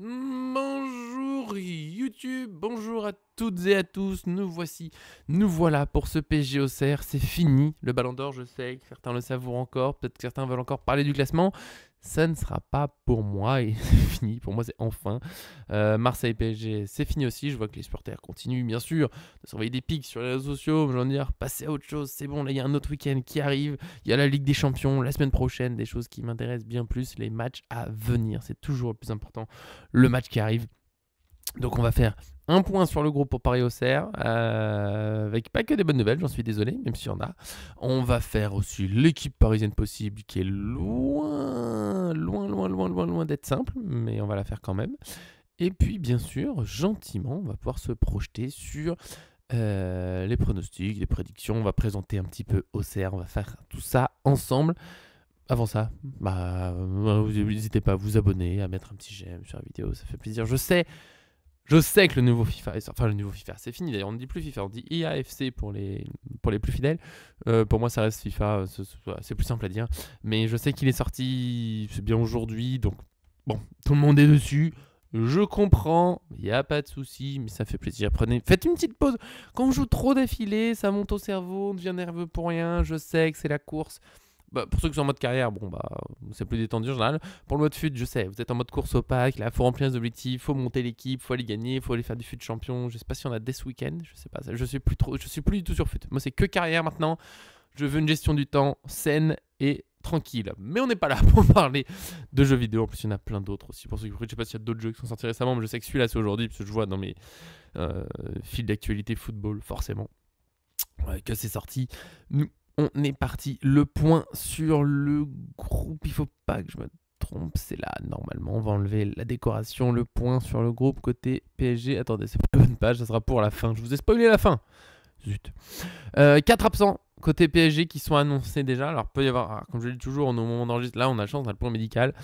Bonjour YouTube, bonjour à toutes et à tous, nous voilà pour ce PSG Auxerre, c'est fini, le Ballon d'Or, je sais que certains le savourent encore, peut-être que certains veulent encore parler du classement, ça ne sera pas pour moi et c'est fini, pour moi c'est enfin. Marseille PSG, c'est fini aussi, je vois que les supporters continuent bien sûr de s'envoyer des pics sur les réseaux sociaux, j'en dire passez à autre chose, c'est bon, là il y a un autre week-end qui arrive, il y a la Ligue des Champions, la semaine prochaine, des choses qui m'intéressent bien plus, les matchs à venir, c'est toujours le plus important, le match qui arrive. Donc on va faire un point sur le groupe pour Paris-Auxerre, avec pas que des bonnes nouvelles, j'en suis désolé, même s'il y en a. On va faire aussi l'équipe parisienne possible, qui est loin d'être simple, mais on va la faire quand même. Et puis bien sûr, gentiment, on va pouvoir se projeter sur les pronostics, les prédictions, on va présenter un petit peu Auxerre, on va faire tout ça ensemble. Avant ça, vous n'hésitez pas à vous abonner, à mettre un petit j'aime sur la vidéo, ça fait plaisir. Je sais que le nouveau FIFA, enfin le nouveau FIFA, c'est fini d'ailleurs, on ne dit plus FIFA, on dit IAFC pour les plus fidèles. Pour moi ça reste FIFA, c'est plus simple à dire. Mais je sais qu'il est sorti, c'est bien aujourd'hui, donc bon, tout le monde est dessus. Je comprends, il n'y a pas de souci, mais ça fait plaisir. Faites une petite pause. Quand on joue trop d'affilée, ça monte au cerveau, on devient nerveux pour rien. Je sais que c'est la course. Pour ceux qui sont en mode carrière, c'est plus détendu en général. Pour le mode fut, je sais, vous êtes en mode course opaque, là, il faut remplir les objectifs, il faut monter l'équipe, il faut aller gagner, il faut aller faire du fut champion. Je sais pas si on a des week-end, je sais pas, je suis plus du tout sur fut. Moi, c'est que carrière maintenant. Je veux une gestion du temps saine et tranquille. Mais on n'est pas là pour parler de jeux vidéo. En plus, il y en a plein d'autres aussi. Pour ceux qui ne sais pas s'il y a d'autres jeux qui sont sortis récemment, mais je sais que celui-là, c'est aujourd'hui, parce que je vois dans mes fils d'actualité football, forcément, que c'est sorti. On est parti. Le point sur le groupe, il faut pas que je me trompe, c'est là normalement. On va enlever la décoration, le point sur le groupe côté PSG. Attendez, c'est pas la bonne page, ça sera pour la fin. Je vous ai spoilé la fin. Zut. 4 absents côté PSG qui sont annoncés déjà. Alors peut y avoir, comme je le dis toujours, au moment d'enregistrer, là on a la chance, on a le point médical.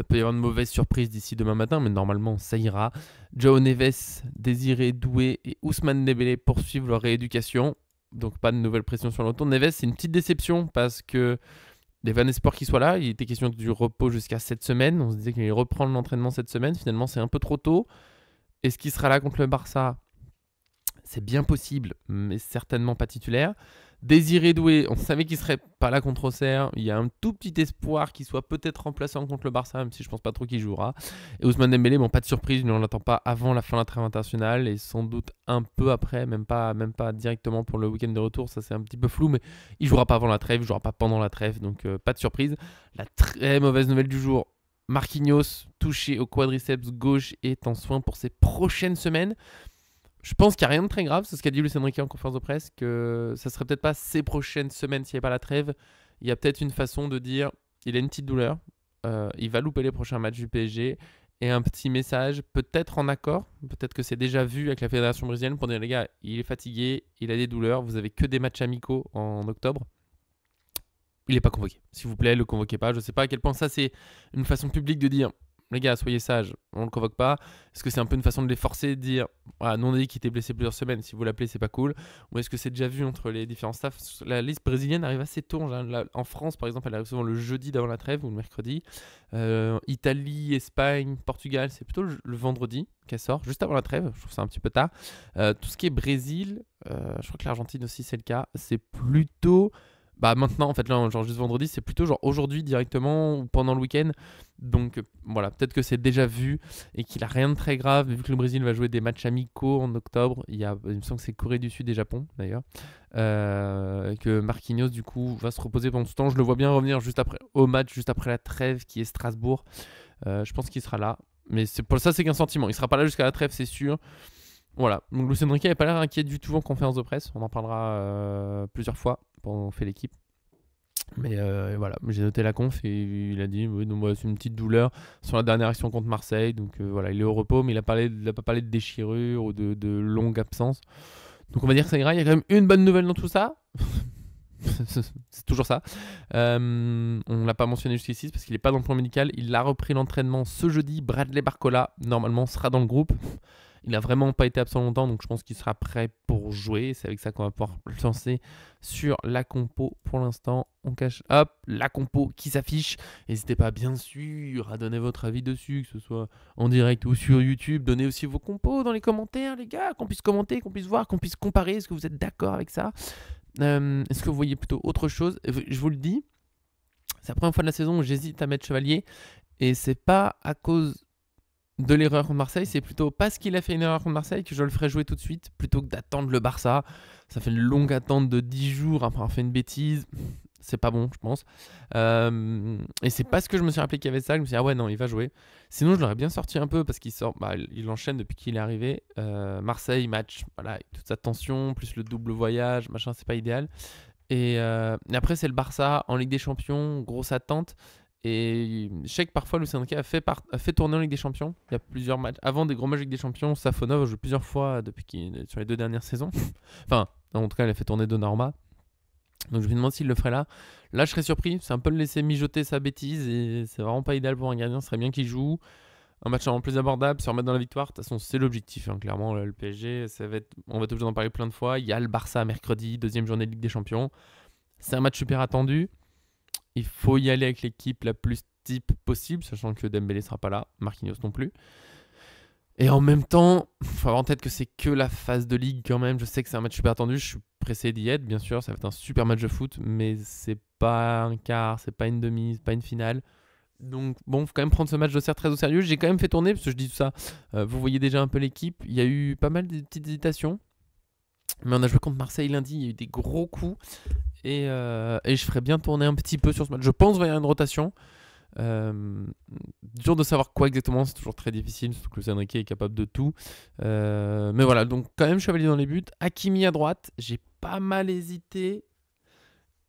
Peut y avoir de mauvaises surprises d'ici demain matin, mais normalement ça ira. João Neves, Désiré Doué et Ousmane Dembélé poursuivent leur rééducation. Donc pas de nouvelle pression sur le retour. Neves, c'est une petite déception parce que des van espoirs qui soit là. Il était question du repos jusqu'à cette semaine. On se disait qu'il allait reprendre l'entraînement cette semaine. Finalement, c'est un peu trop tôt. Est-ce qu'il sera là contre le Barça? C'est bien possible, mais certainement pas titulaire. Désiré Doué, on savait qu'il serait pas là contre Auxerre. Il y a un tout petit espoir qu'il soit peut-être remplaçant contre le Barça, même si je pense pas trop qu'il jouera. Et Ousmane Dembélé, pas de surprise, on l'attend pas avant la fin de la trêve internationale et sans doute un peu après, même pas directement pour le week-end de retour. Ça c'est un petit peu flou, mais il jouera pas avant la trêve, il jouera pas pendant la trêve, donc pas de surprise. La très mauvaise nouvelle du jour, Marquinhos, touché au quadriceps gauche, est en soins pour ses prochaines semaines. Je pense qu'il n'y a rien de très grave, c'est ce qu'a dit Luis Enrique en conférence de presse, que ça serait peut-être pas ces prochaines semaines s'il n'y avait pas la trêve. Il y a peut-être une façon de dire, il a une petite douleur, il va louper les prochains matchs du PSG, et un petit message, peut-être en accord, peut-être que c'est déjà vu avec la fédération brésilienne pour dire les gars, il est fatigué, il a des douleurs, vous avez que des matchs amicaux en octobre. Il n'est pas convoqué. S'il vous plaît, le convoquez pas. Je ne sais pas à quel point ça c'est une façon publique de dire les gars, soyez sages, on ne le convoque pas. Est-ce que c'est un peu une façon de les forcer, de dire voilà, nous on a dit qu'il était blessé plusieurs semaines, si vous l'appelez, c'est pas cool. Ou est-ce que c'est déjà vu entre les différents staffs? La liste brésilienne arrive assez tôt. En France, par exemple, elle arrive souvent le jeudi d'avant la trêve ou le mercredi. Italie, Espagne, Portugal, c'est plutôt le vendredi qu'elle sort, juste avant la trêve. Je trouve ça un petit peu tard. Tout ce qui est Brésil, je crois que l'Argentine aussi c'est le cas, c'est plutôt. Maintenant, en fait, là, genre juste vendredi, c'est plutôt genre aujourd'hui directement ou pendant le week-end. Donc voilà, peut-être que c'est déjà vu et qu'il a rien de très grave, vu que le Brésil va jouer des matchs amicaux en octobre. Il me semble que c'est Corée du Sud et Japon d'ailleurs. Que Marquinhos, du coup, va se reposer pendant ce temps. Je le vois bien revenir juste après, au match, juste après la trêve qui est Strasbourg. Je pense qu'il sera là. Mais pour ça, c'est qu'un sentiment. Il sera pas là jusqu'à la trêve, c'est sûr. Voilà, donc Luis Enrique n'avait pas l'air inquiet du tout en conférence de presse. On en parlera plusieurs fois pendant qu'on fait l'équipe. Mais voilà, j'ai noté la conf et il a dit oui, donc, c'est une petite douleur sur la dernière action contre Marseille. Donc voilà, il est au repos, mais il n'a pas parlé de déchirure ou de longue absence. Donc on va dire que ça ira. Il y a quand même une bonne nouvelle dans tout ça. C'est toujours ça. On ne l'a pas mentionné jusqu'ici parce qu'il n'est pas dans le plan médical. Il a repris l'entraînement ce jeudi. Bradley Barcola, normalement, sera dans le groupe. Il a vraiment pas été absent longtemps, donc je pense qu'il sera prêt pour jouer. C'est avec ça qu'on va pouvoir le lancer sur la compo. Pour l'instant, on cache, hop, la compo qui s'affiche. N'hésitez pas, bien sûr, à donner votre avis dessus, que ce soit en direct ou sur YouTube. Donnez aussi vos compos dans les commentaires, les gars, qu'on puisse commenter, qu'on puisse voir, qu'on puisse comparer. Est-ce que vous êtes d'accord avec ça? Est-ce que vous voyez plutôt autre chose? Je vous le dis, c'est la première fois de la saison où j'hésite à mettre Chevalier. Et c'est pas à cause de l'erreur contre Marseille, c'est plutôt parce qu'il a fait une erreur contre Marseille que je le ferai jouer tout de suite plutôt que d'attendre le Barça. Ça fait une longue attente de 10 jours après avoir fait une bêtise. C'est pas bon, je pense. Et c'est parce que je me suis rappelé qu'il y avait ça que je me suis dit, ah ouais, non, il va jouer. Sinon, je l'aurais bien sorti un peu parce qu'il sort, il enchaîne depuis qu'il est arrivé. Marseille, match, voilà, toute sa tension, plus le double voyage, machin, c'est pas idéal. Et après, c'est le Barça en Ligue des Champions, grosse attente. Et je sais que parfois Luis Enrique a fait tourner en Ligue des Champions. Il y a plusieurs matchs. Avant des gros matchs Ligue des Champions, Safonov a joué plusieurs fois sur les 2 dernières saisons. Enfin, en tout cas, il a fait tourner Donnarumma. Donc je me demande s'il le ferait là. Là, je serais surpris. C'est un peu le laisser mijoter sa bêtise. Et c'est vraiment pas idéal pour un gardien. Ce serait bien qu'il joue. Un match en plus abordable, se remettre dans la victoire. De toute façon, c'est l'objectif. Clairement, le PSG, on va être obligé d'en parler plein de fois. Il y a le Barça mercredi, 2e journée de Ligue des Champions. C'est un match super attendu. Il faut y aller avec l'équipe la plus type possible, sachant que Dembélé sera pas là, Marquinhos non plus. Et en même temps, il faut avoir en tête que c'est que la phase de ligue quand même. Je sais que c'est un match super attendu, je suis pressé d'y être, bien sûr, ça va être un super match de foot, mais c'est pas un quart, c'est pas une demi, c'est pas une finale. Donc bon, faut quand même prendre ce match d'Auxerre très au sérieux. J'ai quand même fait tourner, parce que je dis tout ça, vous voyez déjà un peu l'équipe. Il y a eu pas mal de petites hésitations, mais on a joué contre Marseille lundi, il y a eu des gros coups. Et je ferais bien tourner un petit peu sur ce match. Je pense qu'il va y avoir une rotation. Dur de savoir quoi exactement, c'est toujours très difficile, surtout que Luis Enrique est capable de tout. Mais voilà, donc quand même Chevalier dans les buts. Hakimi à droite, j'ai pas mal hésité.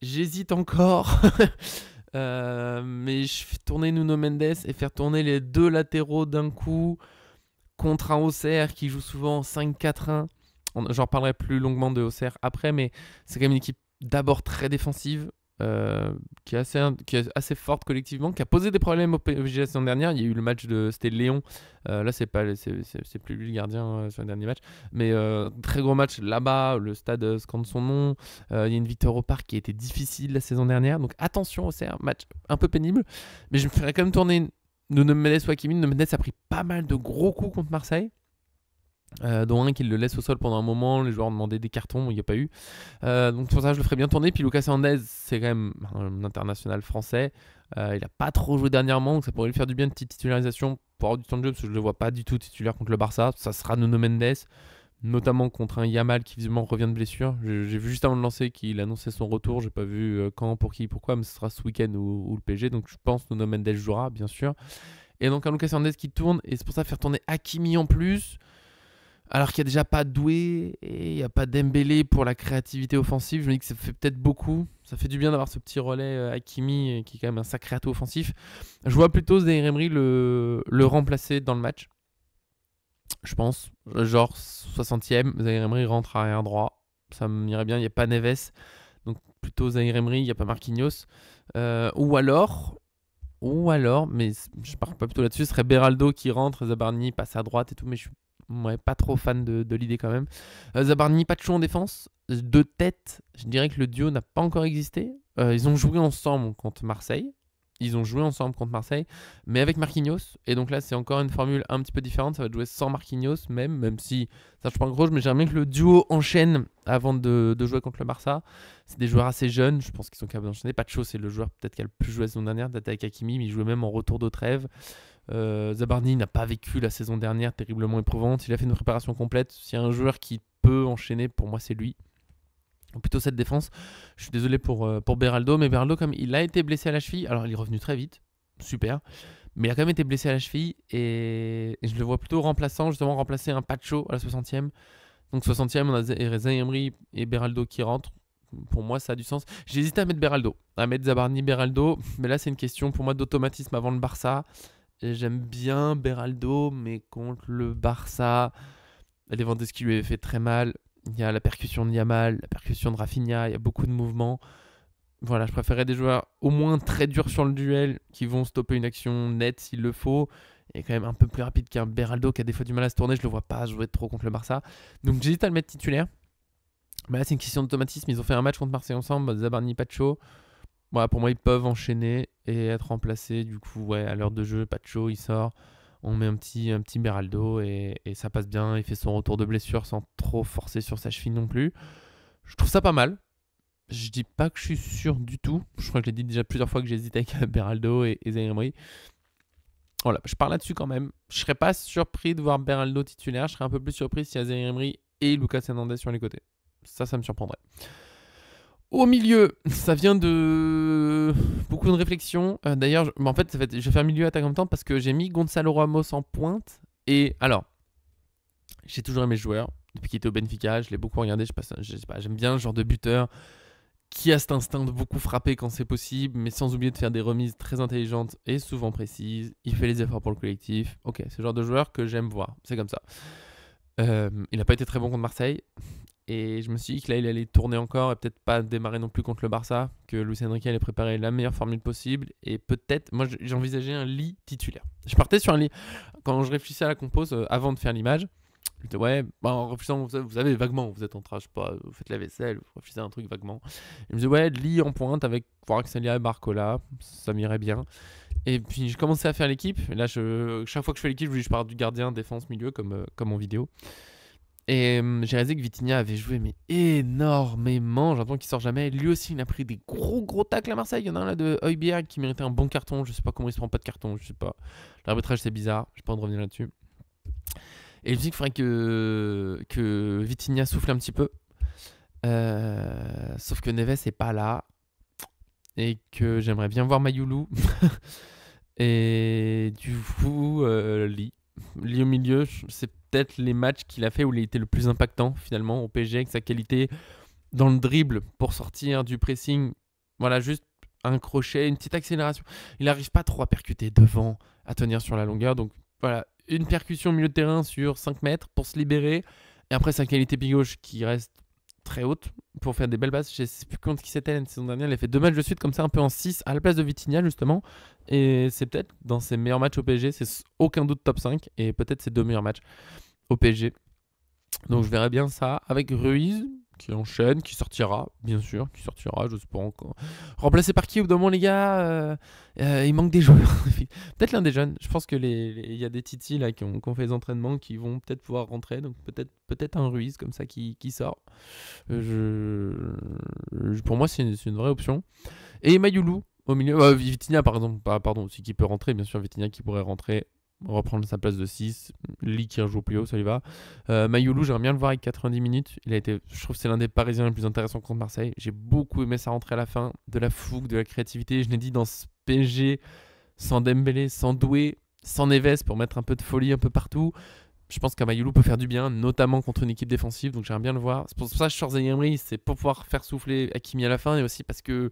J'hésite encore. Mais je fais tourner Nuno Mendes et faire tourner les 2 latéraux d'un coup contre un Auxerre qui joue souvent en 5-4-1. J'en reparlerai plus longuement de Auxerre après, mais c'est quand même une équipe d'abord très défensive, qui est assez forte collectivement, qui a posé des problèmes au PSG la saison dernière. Il y a eu le match c'était Léon, là c'est plus lui le gardien sur le dernier match, mais très gros match là-bas, le stade scande son nom. Il y a une victoire au parc qui a été difficile la saison dernière, donc attention, c'est un match un peu pénible, mais je me ferais quand même tourner Nuno Mendes ou Hakimi. Nuno Mendes a pris pas mal de gros coups contre Marseille, dont un qui le laisse au sol pendant un moment. Les joueurs ont demandé des cartons, il n'y a pas eu. Donc pour ça, je le ferai bien tourner. Puis Lucas Hernandez, c'est quand même un international français. Il n'a pas trop joué dernièrement, donc ça pourrait lui faire du bien, une petite titularisation pour avoir du temps de jeu, parce que je ne le vois pas du tout titulaire contre le Barça. Ça sera Nuno Mendes, notamment contre un Yamal qui visiblement revient de blessure. J'ai vu juste avant de lancer qu'il annonçait son retour. J'ai pas vu quand, pour qui, pourquoi, mais ce sera ce week-end ou le PSG. Donc je pense que Nuno Mendes jouera, bien sûr. Et donc un Lucas Hernandez qui tourne, et c'est pour ça faire tourner Hakimi en plus. Alors qu'il n'y a déjà pas Doué et il n'y a pas Dembélé pour la créativité offensive. Je me dis que ça fait peut-être beaucoup. Ça fait du bien d'avoir ce petit relais Hakimi qui est quand même un sacré atout offensif. Je vois plutôt Zaïre Emery le remplacer dans le match. Je pense, genre 60e, Zaïre Emery rentre arrière droit. Ça m'irait bien, il n'y a pas Neves. Donc plutôt Zaïre Emery, il n'y a pas Marquinhos. Ou alors, mais je pars pas plutôt là-dessus, ce serait Beraldo qui rentre, Zabarni passe à droite et tout, mais je suis pas trop fan de l'idée quand même. Zabarni, Pacho en défense. De tête, je dirais que le duo n'a pas encore existé. Ils ont joué ensemble contre Marseille. Mais avec Marquinhos. Et donc là, c'est encore une formule un petit peu différente. Ça va jouer sans Marquinhos, même si ça je prends gros. Mais j'aimerais bien que le duo enchaîne avant de jouer contre le Barça. C'est des joueurs assez jeunes. Je pense qu'ils sont capables d'enchaîner. Pacho, c'est le joueur peut-être qui a le plus joué la saison dernière, d'être avec Hakimi, mais il jouait même en retour de trêve. Zabarni n'a pas vécu la saison dernière terriblement éprouvante. Il a fait une préparation complète. S'il y a un joueur qui peut enchaîner, pour moi, c'est lui. Plutôt cette défense. Je suis désolé pour Beraldo, mais Beraldo, comme il a été blessé à la cheville, alors il est revenu très vite, super, mais il a quand même été blessé à la cheville, et je le vois plutôt remplacer un Pacho à la 60e. Donc 60e, on a Zaïre Emery et Beraldo qui rentrent. Pour moi, ça a du sens. J'ai hésité à mettre Zabarni, Beraldo, mais là, c'est une question pour moi d'automatisme avant le Barça. Et j'aime bien Beraldo, mais contre le Barça, Lewandowski lui avait fait très mal. Il y a la percussion de Yamal, la percussion de Rafinha, il y a beaucoup de mouvements. Voilà, je préférais des joueurs au moins très durs sur le duel qui vont stopper une action nette s'il le faut, est quand même un peu plus rapide qu'un Beraldo qui a des fois du mal à se tourner. Je le vois pas jouer trop contre le Barça. Donc j'hésite à le mettre titulaire. Mais là, c'est une question d'automatisme. Ils ont fait un match contre Marseille ensemble. Zabarni, Pacho. Voilà, pour moi, ils peuvent enchaîner et être remplacés. Du coup, ouais, à l'heure de jeu, Pacho, il sort. On met un petit Beraldo et ça passe bien. Il fait son retour de blessure sans trop forcer sur sa cheville non plus. Je trouve ça pas mal. Je dis pas que je suis sûr du tout. Je crois que je l'ai dit déjà plusieurs fois que j'hésite avec Beraldo et Zaïre Emery. Voilà, je parle là-dessus quand même. Je serais pas surpris de voir Beraldo titulaire. Je serais un peu plus surpris s'il y a Zaïre Emery et Lucas Hernandez sur les côtés. Ça me surprendrait. Au milieu, ça vient de beaucoup de réflexions. D'ailleurs, en fait, je vais faire milieu attaque en même temps parce que j'ai mis Gonzalo Ramos en pointe. Et alors, j'ai toujours aimé ce joueur. Depuis qu'il était au Benfica, je l'ai beaucoup regardé. Je sais pas, j'aime bien le genre de buteur qui a cet instinct de beaucoup frapper quand c'est possible, mais sans oublier de faire des remises très intelligentes et souvent précises. Il fait les efforts pour le collectif. Ok, c'est le genre de joueur que j'aime voir. C'est comme ça. Il n'a pas été très bon contre Marseille. Et je me suis dit que là, il allait tourner encore et peut-être pas démarrer non plus contre le Barça, que Luis Enrique allait préparer la meilleure formule possible. Et peut-être, moi, j'envisageais un lit titulaire. Je partais sur un lit. Quand je réfléchissais à la compose avant de faire l'image, je disais, ouais, en réfléchissant, vous savez, vaguement, vous êtes en train, je sais pas, vous faites la vaisselle, vous réfléchissez à un truc vaguement. Et je me disais, ouais, lit en pointe avec Kvaratskhelia et Barcola, ça m'irait bien. Et puis, j'ai commencé à faire l'équipe. Et là, chaque fois que je fais l'équipe, je pars du gardien, défense, milieu, comme en vidéo. Et j'ai réalisé que Vitinha avait joué mais énormément. J'entends qu'il sort jamais. Lui aussi, il a pris des gros tacles à Marseille. Il y en a un là de Højbjerg qui méritait un bon carton. Je sais pas comment il se prend pas de carton. Je sais pas. L'arbitrage c'est bizarre. Je pas envie de revenir là-dessus. Et je me dis qu'il faudrait que Vitinha souffle un petit peu. Sauf que Neves est pas là. Et que j'aimerais bien voir Mayoulou. Et du coup, Lee au milieu, c'est peut-être les matchs qu'il a fait où il était le plus impactant finalement au PSG avec sa qualité dans le dribble pour sortir du pressing. Voilà, juste un crochet, une petite accélération. Il n'arrive pas trop à percuter devant, à tenir sur la longueur. Donc voilà, une percussion au milieu de terrain sur 5 mètres pour se libérer. Et après sa qualité pied gauche qui reste très haute pour faire des belles passes. Je ne sais plus contre qui c'était la saison dernière. Il a fait 2 matchs de suite comme ça, un peu en 6 à la place de Vitinha justement. Et c'est peut-être dans ses meilleurs matchs au PSG, c'est aucun doute top 5 et peut-être ses 2 meilleurs matchs au PSG. Donc je verrai bien ça avec Ruiz qui enchaîne, qui sortira, bien sûr, je sais pas encore. Remplacé par qui au bout d'un moment, les gars il manque des joueurs. Peut-être l'un des jeunes. Je pense que il y a des titis là qui ont fait les entraînements qui vont peut-être pouvoir rentrer. Donc peut-être un Ruiz comme ça qui sort. Pour moi, c'est une vraie option. Et Mayoulou au milieu. Vitinha, par exemple, pardon, aussi qui peut rentrer. Bien sûr, Vitinha qui pourrait rentrer. Reprendre sa place de 6. Lee qui rejoue plus haut, ça lui va. Mayoulou, j'aimerais bien le voir avec 90 minutes. Je trouve que c'est l'un des Parisiens les plus intéressants contre Marseille. J'ai beaucoup aimé sa rentrée à la fin. De la fougue, de la créativité. Je l'ai dit dans ce PSG, sans Dembélé, sans Doué, sans Neves pour mettre un peu de folie un peu partout. Je pense qu'un Mayoulou peut faire du bien, notamment contre une équipe défensive. Donc j'aimerais bien le voir. C'est pour ça que je sors Zaïre Emery, c'est pour pouvoir faire souffler Hakimi à la fin et aussi parce que,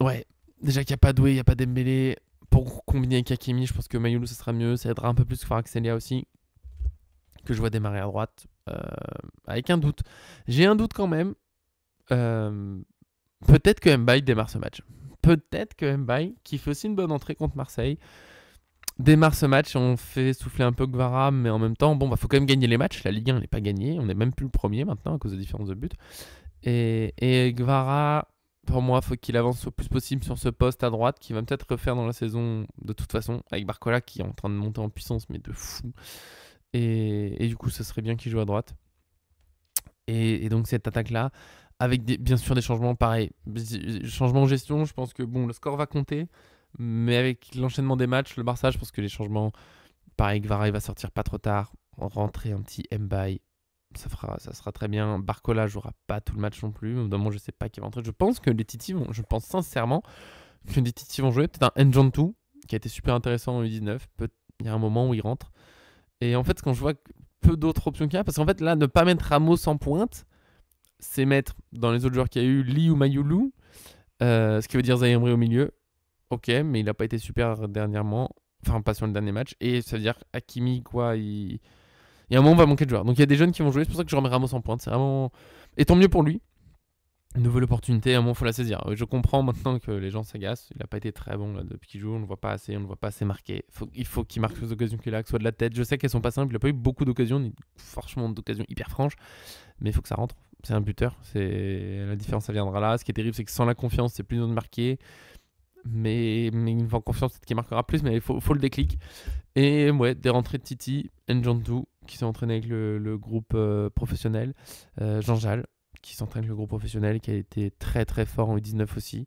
ouais, déjà qu'il n'y a pas Doué, il n'y a pas Dembélé. Pour combiner avec Hakimi, je pense que Mayoulou ça sera mieux. Ça aidera un peu plus que Kvaratskhelia aussi, que je vois démarrer à droite. Avec un doute. J'ai un doute quand même. Peut-être que Mbaye démarre ce match. Peut-être que Mbaye, qui fait aussi une bonne entrée contre Marseille, démarre ce match. On fait souffler un peu Gvara, mais en même temps, faut quand même gagner les matchs. La Ligue 1 n'est pas gagnée. On n'est même plus le premier maintenant à cause de différence de buts. Et Gvara, pour moi, il faut qu'il avance au plus possible sur ce poste à droite, qui va peut-être refaire dans la saison de toute façon, avec Barcola qui est en train de monter en puissance, mais de fou. Et du coup, ce serait bien qu'il joue à droite. Et donc cette attaque-là, avec bien sûr des changements pareils. Changements en gestion, je pense que le score va compter, mais avec l'enchaînement des matchs, le Barça, je pense que les changements, pareil, Gvara il va sortir pas trop tard, rentrer un petit Mbaye. Ça sera très bien. Barcola jouera pas tout le match non plus. Évidemment, je sais pas qui va entrer. Je pense que les Titi vont. Je pense sincèrement que les Titi vont jouer. Peut-être un Njantou qui a été super intéressant en U19. Il y a un moment où il rentre. Et en fait, quand je vois peu d'autres options qu'il y a, parce qu'en fait, là, ne pas mettre Ramos en pointe, c'est mettre dans les autres joueurs qu'il y a eu Lee ou Mayoulou. Ce qui veut dire Zaïre Emery au milieu. Ok, mais il n'a pas été super dernièrement. Enfin, pas sur le dernier match. Et ça veut dire Hakimi, quoi, il y a un moment où on va manquer de joueurs. Donc il y a des jeunes qui vont jouer. C'est pour ça que je remets Ramos en pointe. C'est vraiment. Et tant mieux pour lui. Nouvelle opportunité, à un moment, il faut la saisir. Je comprends maintenant que les gens s'agacent. Il n'a pas été très bon là, depuis qu'il joue. On ne le voit pas assez, on ne le voit pas assez marqué. Il faut qu'il marque les occasions qu'il a, que ce soit de la tête. Je sais qu'elles sont pas simples. Il n'a pas eu beaucoup d'occasions, ni franchement d'occasions hyper franches. Mais il faut que ça rentre. C'est un buteur. La différence, ça viendra là. Ce qui est terrible, c'est que sans la confiance, c'est plus dur de marquer. Mais une fois en confiance, peut-être qu'il marquera plus. Mais il faut le déclic. Et ouais, des rentrées de Titi, Njantou, qui s'est entraîné avec le groupe professionnel. Jean Jal, qui s'entraîne avec le groupe professionnel, qui a été très très fort en U19 aussi.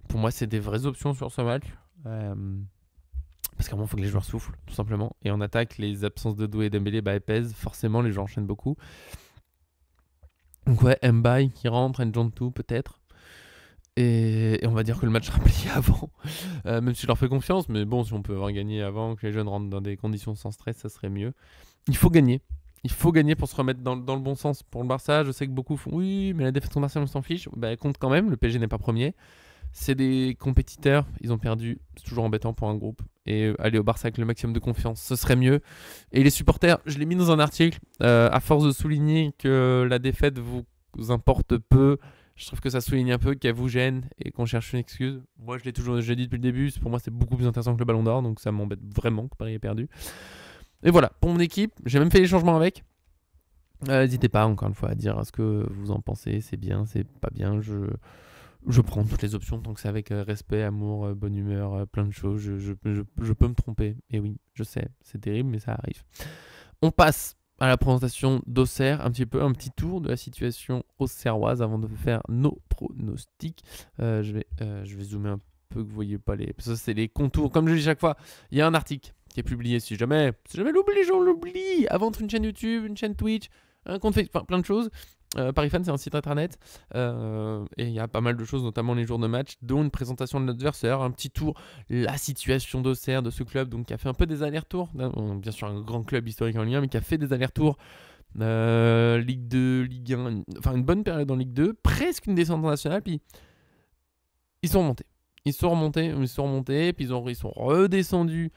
Pour moi, c'est des vraies options sur ce match. Parce qu'à un moment, il faut que les joueurs soufflent, tout simplement. Et en attaque, les absences de Doué et Dembélé elles pèsent. Forcément, les gens enchaînent beaucoup. Donc ouais, Mbaye qui rentre, Njantou peut-être. Et on va dire que le match sera plié avant. Même si je leur fais confiance. Mais bon, si on peut avoir gagné avant, que les jeunes rentrent dans des conditions sans stress, ça serait mieux. Il faut gagner. Il faut gagner pour se remettre dans le bon sens. Pour le Barça, je sais que beaucoup font oui, mais la défaite contre Marseille, on s'en fiche. Bah, elle compte quand même. Le PSG n'est pas premier. C'est des compétiteurs. Ils ont perdu. C'est toujours embêtant pour un groupe. Et aller au Barça avec le maximum de confiance, ce serait mieux. Et les supporters, je l'ai mis dans un article. À force de souligner que la défaite vous importe peu, je trouve que ça souligne un peu qu'elle vous gêne et qu'on cherche une excuse. Moi, je l'ai dit depuis le début. Pour moi, c'est beaucoup plus intéressant que le Ballon d'Or. Donc ça m'embête vraiment que Paris ait perdu. Et voilà, pour mon équipe, j'ai même fait les changements avec. N'hésitez pas encore une fois à dire ce que vous en pensez, c'est bien, c'est pas bien. Je prends toutes les options tant que c'est avec respect, amour, bonne humeur, plein de choses. Je peux me tromper. Et oui, je sais, c'est terrible, mais ça arrive. On passe à la présentation d'Auxerre, un petit tour de la situation auxerroise avant de faire nos pronostics. Je vais zoomer un peu que vous voyez pas les. Ça, c'est les contours. Comme je dis chaque fois, il y a un article qui est publié si jamais l'oublie, les gens l'oublient. Avant une chaîne YouTube, une chaîne Twitch, un compte Facebook, enfin, plein de choses. Paris Fan, c'est un site internet et il y a pas mal de choses, notamment les jours de match, dont une présentation de l'adversaire, un petit tour, la situation d'Auxerre, de ce club, donc qui a fait un peu des allers-retours, bien sûr un grand club historique en Ligue 1, mais qui a fait des allers-retours Ligue 2, Ligue 1, enfin une bonne période en Ligue 2, presque une descente nationale, puis ils sont remontés. Ils sont remontés, puis ils sont redescendus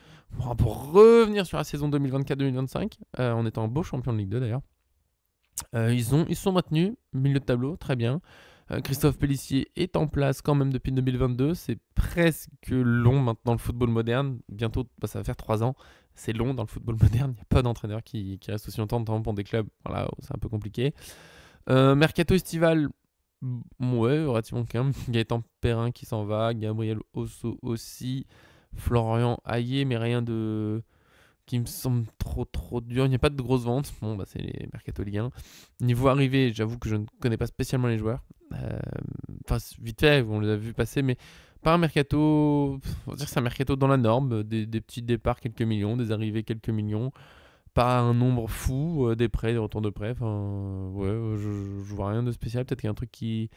pour revenir sur la saison 2024-2025, en étant un beau champion de Ligue 2 d'ailleurs. Ils se sont maintenus, milieu de tableau, très bien. Christophe Pélissier est en place quand même depuis 2022. C'est presque long maintenant le football moderne. Bientôt, ça va faire 3 ans. C'est long dans le football moderne. Il n'y a pas d'entraîneur qui reste aussi longtemps, notamment pour des clubs. Voilà, c'est un peu compliqué. Mercato estival, ouais, relativement calme. Gaëtan Perrin qui s'en va. Gabriel Osso aussi. Florian Hayé, mais rien de qui me semble trop dur. Il n'y a pas de grosses ventes. Bon, bah, c'est les Mercato Ligue 1. Niveau arrivée, j'avoue que je ne connais pas spécialement les joueurs. Enfin, vite fait, on les a vus passer, mais pas un mercato. On va dire que c'est un mercato dans la norme. Des petits départs, quelques millions. Des arrivées, quelques millions. Pas un nombre fou. Des prêts, des retours de prêts. Enfin, ouais, je vois rien de spécial. Peut-être qu'il y a un truc qui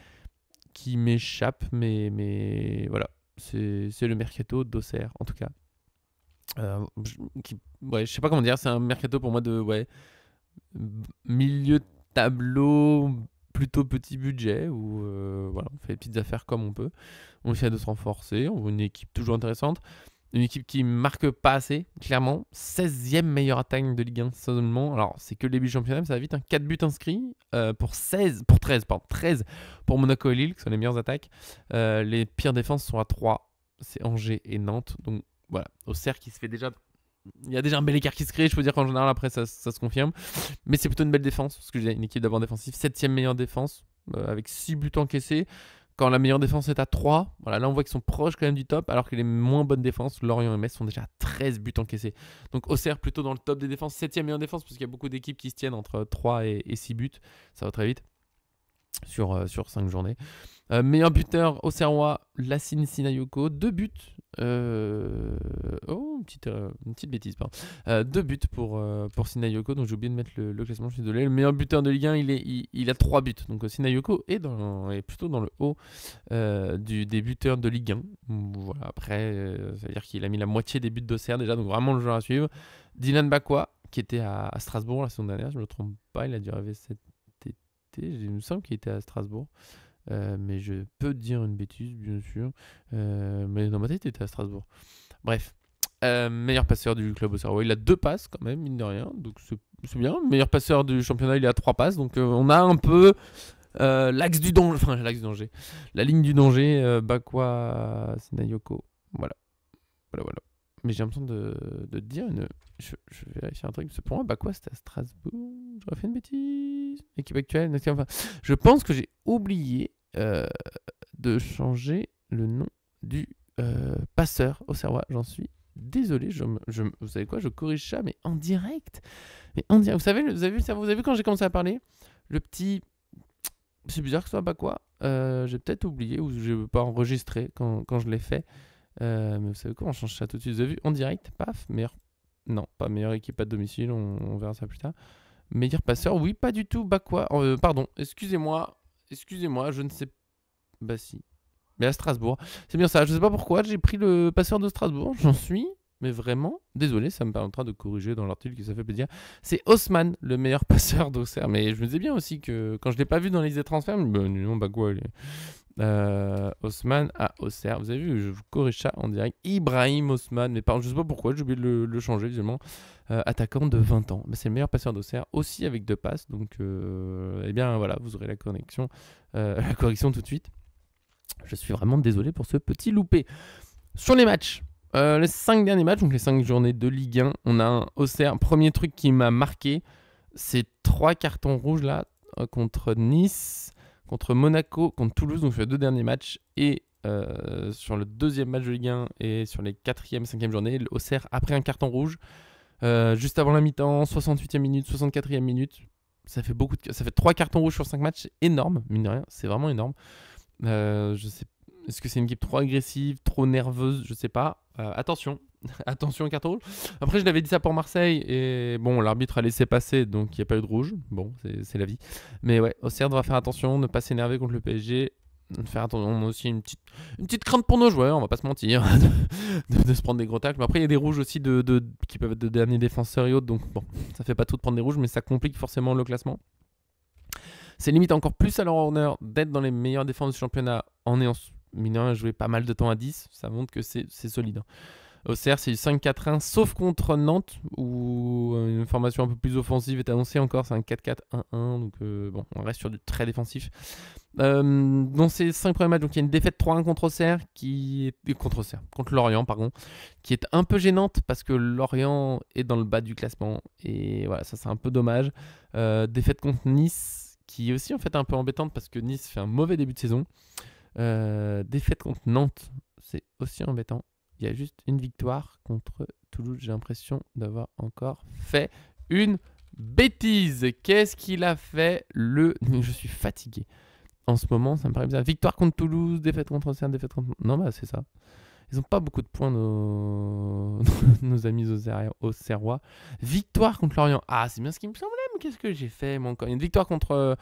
m'échappe, mais voilà. C'est le mercato d'Auxerre, en tout cas. Je sais pas comment dire, c'est un mercato pour moi de milieu de tableau, plutôt petit budget, où voilà, on fait les petites affaires comme on peut. On essaie de se renforcer, on veut une équipe toujours intéressante, une équipe qui marque pas assez, clairement. 16e meilleure attaque de Ligue 1 seulement. Alors c'est que le début du championnat, mais ça va vite, 4 buts inscrits pour 13 pour Monaco et Lille, qui sont les meilleures attaques. Les pires défenses sont à 3, c'est Angers et Nantes, donc voilà, Auxerre qui se fait déjà. Il y a déjà un bel écart qui se crée. Je peux dire qu'en général, après, ça se confirme. Mais c'est plutôt une belle défense. Parce que j'ai une équipe d'abord défensive. 7e meilleure défense. Avec 6 buts encaissés. Quand la meilleure défense est à 3. Voilà, là, on voit qu'ils sont proches quand même du top. Alors que les moins bonnes défenses, Lorient et Metz, sont déjà à 13 buts encaissés. Donc Auxerre plutôt dans le top des défenses. 7e meilleure défense. Parce qu'il y a beaucoup d'équipes qui se tiennent entre 3 et 6 buts. Ça va très vite. Sur 5 journées. Meilleur buteur Auxerrois, Lassine Sinayoko, 2 buts. Une petite bêtise, pardon. 2 buts pour Sinayoko, donc j'ai oublié de mettre le classement, je suis désolé. Le meilleur buteur de Ligue 1, il a 3 buts. Donc Sinayoko est plutôt dans le haut des buteurs de Ligue 1. Voilà, après, ça veut dire qu'il a mis la moitié des buts d'Auxerre déjà, donc vraiment le joueur à suivre. Dylan Bakwa, qui était à Strasbourg la saison dernière, je ne me trompe pas, il a dû arriver cet été. Il me semble qu'il était à Strasbourg. Mais je peux dire une bêtise, bien sûr. Mais dans ma tête, il était à Strasbourg. Bref. Meilleur passeur du club auxerrois. Il a 2 passes quand même, mine de rien. Donc c'est bien. Meilleur passeur du championnat, il est à 3 passes. Donc on a un peu L'axe du danger, enfin l'axe du danger, la ligne du danger, Bakwa, Sinayoko, voilà. Voilà. Mais j'ai l'impression de te dire je vais vérifier un truc, parce que pour moi, Bakwa c'était à Strasbourg, j'aurais fait une bêtise. Équipe actuelle, enfin, je pense que j'ai oublié de changer le nom du passeur au Serrois, j'en suis désolé, vous savez quoi, je corrige ça, mais en direct. Mais en direct, vous avez vu quand j'ai commencé à parler, le petit... C'est bizarre que ce soit Bakwa, j'ai peut-être oublié, ou je n'ai pas enregistré quand je l'ai fait. Mais vous savez quoi, on change ça tout de suite. Vous avez vu en direct, paf, meilleur. Non, pas meilleure équipe à domicile, on verra ça plus tard. Meilleur passeur, oui, pas du tout. Bakwa, pardon, excusez-moi, je ne sais. Bah si. Mais à Strasbourg, c'est bien ça. Je sais pas pourquoi j'ai pris le passeur de Strasbourg, j'en suis. Mais vraiment, désolé, ça me permettra de corriger dans l'article que ça fait plaisir. C'est Haussmann, le meilleur passeur d'Auxerre. Mais je me disais bien aussi que quand je l'ai pas vu dans les listes des transferts, non, Bakwa, Haussmann à Auxerre. Vous avez vu, je vous corrige ça en direct. Ibrahim Haussmann, mais je sais pas pourquoi, j'ai oublié de le changer visuellement. Attaquant de 20 ans. C'est le meilleur passeur d'Auxerre, aussi avec 2 passes. Donc, eh bien voilà, vous aurez la correction tout de suite. Je suis vraiment désolé pour ce petit loupé. Sur les matchs, les 5 derniers matchs, donc les 5 journées de Ligue 1, on a un Auxerre. Premier truc qui m'a marqué, c'est 3 cartons rouges là, contre Nice, contre Monaco, contre Toulouse, donc sur les 2 derniers matchs, et sur le 2e match de Ligue 1 et sur les 4e, 5e journées, Auxerre après un carton rouge, juste avant la mi-temps, 68e minute, 64e minute, ça fait 3 cartons rouges sur 5 matchs, c'est énorme, mine de rien, c'est vraiment énorme. Je sais, est-ce que c'est une équipe trop agressive, trop nerveuse, je sais pas. Attention au carton rouge. Après, je l'avais dit ça pour Marseille et bon, l'arbitre a laissé passer, donc il n'y a pas eu de rouge. Bon, c'est la vie. Mais ouais, Auxerre devra faire attention, ne pas s'énerver contre le PSG. Faire attention, on a aussi une petite crainte pour nos joueurs, on va pas se mentir, de se prendre des gros tacles. Mais après, il y a des rouges aussi qui peuvent être de derniers défenseurs et autres, donc bon, ça fait pas tout de prendre des rouges, mais ça complique forcément le classement. C'est limite encore plus à leur honneur d'être dans les meilleures défenses du championnat en ayant joué pas mal de temps à 10. Ça montre que c'est solide. Auxerre, c'est du 5-4-1, sauf contre Nantes, où une formation un peu plus offensive est annoncée encore. C'est un 4-4-1-1, donc bon, on reste sur du très défensif. Dans ces 5 premiers matchs, donc il y a une défaite 3-1 contre Lorient, pardon, qui est un peu gênante parce que Lorient est dans le bas du classement. Et voilà, ça c'est un peu dommage. Défaite contre Nice, qui est aussi en fait un peu embêtante parce que Nice fait un mauvais début de saison. Défaite contre Nantes, c'est aussi embêtant. Il y a juste une victoire contre Toulouse. J'ai l'impression d'avoir encore fait une bêtise. Qu'est-ce qu'il a fait Je suis fatigué. En ce moment, ça me paraît bizarre. Victoire contre Toulouse, défaite contre Auxerre, défaite contre... Non, bah c'est ça. Ils n'ont pas beaucoup de points, nos amis Auxerrois. Victoire contre Lorient. Ah, c'est bien ce qui me semblait, mais qu'est-ce que j'ai fait moi encore ? Il y a une victoire contre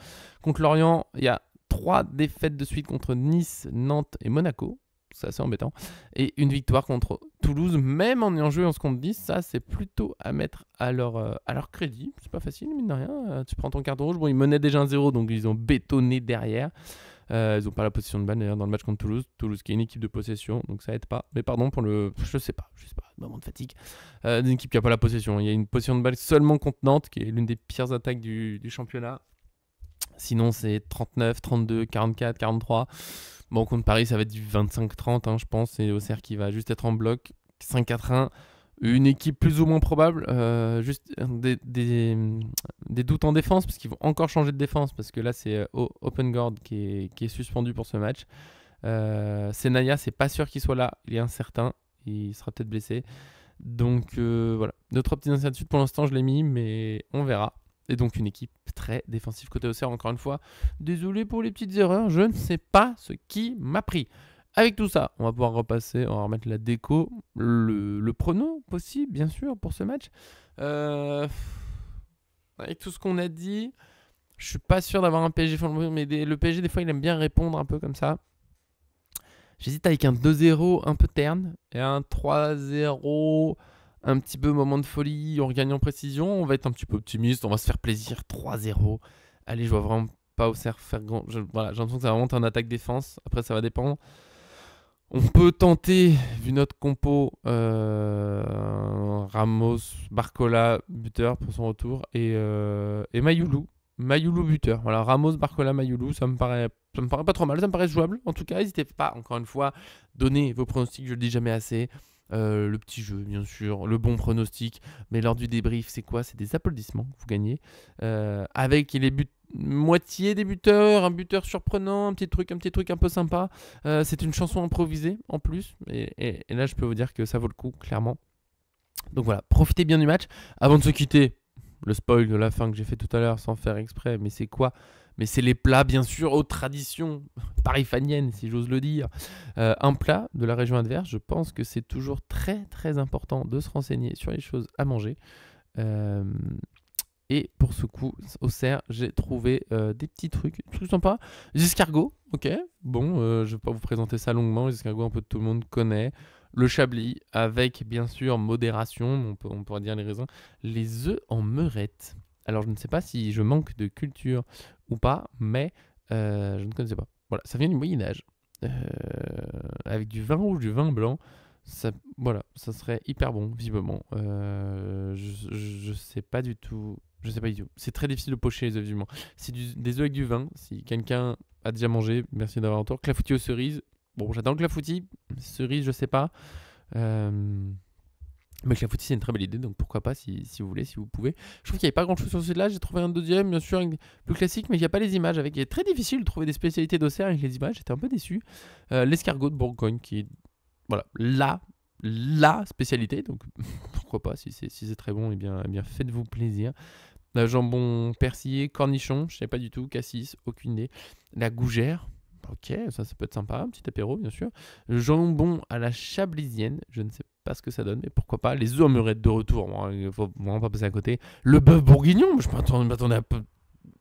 Lorient. Il y a 3 défaites de suite contre Nice, Nantes et Monaco. C'est assez embêtant. Et une victoire contre Toulouse, même en ayant joué 11 contre 10. Ça, c'est plutôt à mettre à leur crédit. C'est pas facile, mine de rien. Tu prends ton carton rouge. Bon, ils menaient déjà 1-0, donc ils ont bétonné derrière. Ils n'ont pas la possession de balle d'ailleurs dans le match contre Toulouse. Toulouse qui est une équipe de possession, donc ça aide pas. Mais pardon pour le... Je sais pas, moment de fatigue. Une équipe qui n'a pas la possession. Il y a une possession de balle seulement contre Nantes, qui est l'une des pires attaques du championnat. Sinon, c'est 39, 32, 44, 43. Bon, contre Paris, ça va être du 25-30, je pense. Et Auxerre qui va juste être en bloc. 5-4-1. Une équipe plus ou moins probable. Juste des doutes en défense, parce qu'ils vont encore changer de défense. Parce que là, c'est Opengard qui est suspendu pour ce match. Senaya, c'est pas sûr qu'il soit là. Il est incertain. Il sera peut-être blessé. Donc voilà. 2-3 petites incertitudes pour l'instant, je l'ai mis, mais on verra. Et donc une équipe très défensive côté Auxerre, encore une fois. Désolé pour les petites erreurs, je ne sais pas ce qui m'a pris. Avec tout ça, on va pouvoir repasser, on va remettre la déco, le prono possible, bien sûr, pour ce match. Avec tout ce qu'on a dit, je suis pas sûr d'avoir un PSG, mais le PSG, des fois, il aime bien répondre un peu comme ça. J'hésite avec un 2-0 un peu terne et un 3-0... un petit peu moment de folie, on regagne en précision, on va être un petit peu optimiste, on va se faire plaisir, 3-0. Allez, je vois vraiment pas Auxerre faire grand... Voilà, j'ai l'impression que ça va vraiment en attaque-défense, après ça va dépendre. On peut tenter, vu notre compo, Ramos, Barcola, buteur pour son retour, et Mayoulou, Mayoulou buteur. Voilà, Ramos, Barcola, Mayoulou, ça me paraît pas trop mal, ça me paraît jouable. En tout cas, n'hésitez pas, encore une fois, donnez vos pronostics, je le dis jamais assez. Le petit jeu, bien sûr, le bon pronostic. Mais lors du débrief, c'est quoi? C'est des applaudissements que vous gagnez. Avec les buts, moitié des buteurs, un buteur surprenant, un petit truc un peu sympa. C'est une chanson improvisée en plus. Et là, je peux vous dire que ça vaut le coup, clairement. Donc voilà, profitez bien du match. Avant de se quitter, le spoil de la fin que j'ai fait tout à l'heure sans faire exprès, mais c'est quoi? Mais c'est les plats, bien sûr, aux traditions parifaniennes, si j'ose le dire. Un plat de la région adverse, je pense que c'est toujours très très important de se renseigner sur les choses à manger. Et pour ce coup, au cerf, j'ai trouvé des petits trucs sympas. Les escargots, ok. Bon, je vais pas vous présenter ça longuement. Les escargots, un peu tout le monde connaît. Le chablis, avec bien sûr modération, on pourrait dire les raisins. Les œufs en meurette. Alors, je ne sais pas si je manque de culture ou pas, mais je ne connaissais pas. Voilà, ça vient du Moyen-Âge. Avec du vin rouge, du vin blanc. Voilà, ça serait hyper bon, visiblement. Je sais pas du tout. Je sais pas du tout. C'est très difficile de pocher les œufs, visiblement. C'est des œufs avec du vin. Si quelqu'un a déjà mangé, merci d'avoir un tour. Clafoutis aux cerises. Bon, j'adore le clafoutis. Cerise, je sais pas. Mais clafoutis, c'est une très belle idée, donc pourquoi pas si vous voulez, si vous pouvez. Je trouve qu'il n'y avait pas grand chose sur celui-là. J'ai trouvé un deuxième, bien sûr, plus classique, mais il n'y a pas les images. Il est très difficile de trouver des spécialités d'Auxerre avec les images. J'étais un peu déçu. L'escargot de Bourgogne, qui est voilà, la spécialité. Donc pourquoi pas, si c'est très bon, eh bien faites-vous plaisir. Jambon persillé, cornichon, je sais pas du tout, cassis, aucune idée. La gougère, ok, ça peut être sympa, un petit apéro bien sûr. Le jambon à la chablisienne, je ne sais pas ce que ça donne, mais pourquoi pas. Les œufs en meurette de retour, il ne faut vraiment pas passer à côté. Le bœuf bourguignon, je m'attendais à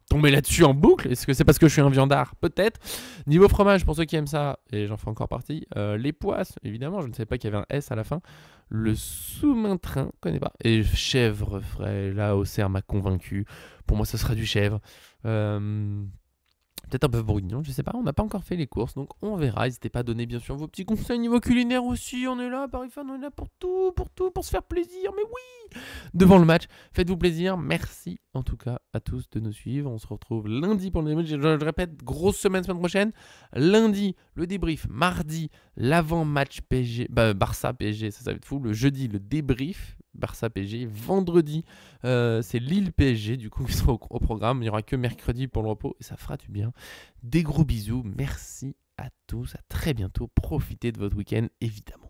tomber là-dessus en boucle. Est-ce que c'est parce que je suis un viandard? Peut-être. Niveau fromage, pour ceux qui aiment ça, et j'en fais encore partie, les poisses, évidemment, je ne savais pas qu'il y avait un S à la fin. Le sous-main-train, je connais pas. Et chèvre frais, là, Auxerre m'a convaincu. Pour moi, ce sera du chèvre. Peut-être un peu bourguignon, je sais pas. On n'a pas encore fait les courses, donc on verra. N'hésitez pas à donner, bien sûr, vos petits conseils niveau culinaire aussi. On est là, Parifan, on est là pour tout, pour se faire plaisir. Mais oui! Devant le match, faites-vous plaisir. Merci en tout cas à tous de nous suivre. On se retrouve lundi pour le débrief. Je le répète, grosse semaine prochaine. Lundi, le débrief. Mardi, l'avant-match PSG, Barça PSG, ça va être fou. Le jeudi, le débrief. Barça PSG. Vendredi, c'est Lille PSG, du coup, qui sera au programme. Il n'y aura que mercredi pour le repos et ça fera du bien. Des gros bisous. Merci à tous. À très bientôt. Profitez de votre week-end, évidemment.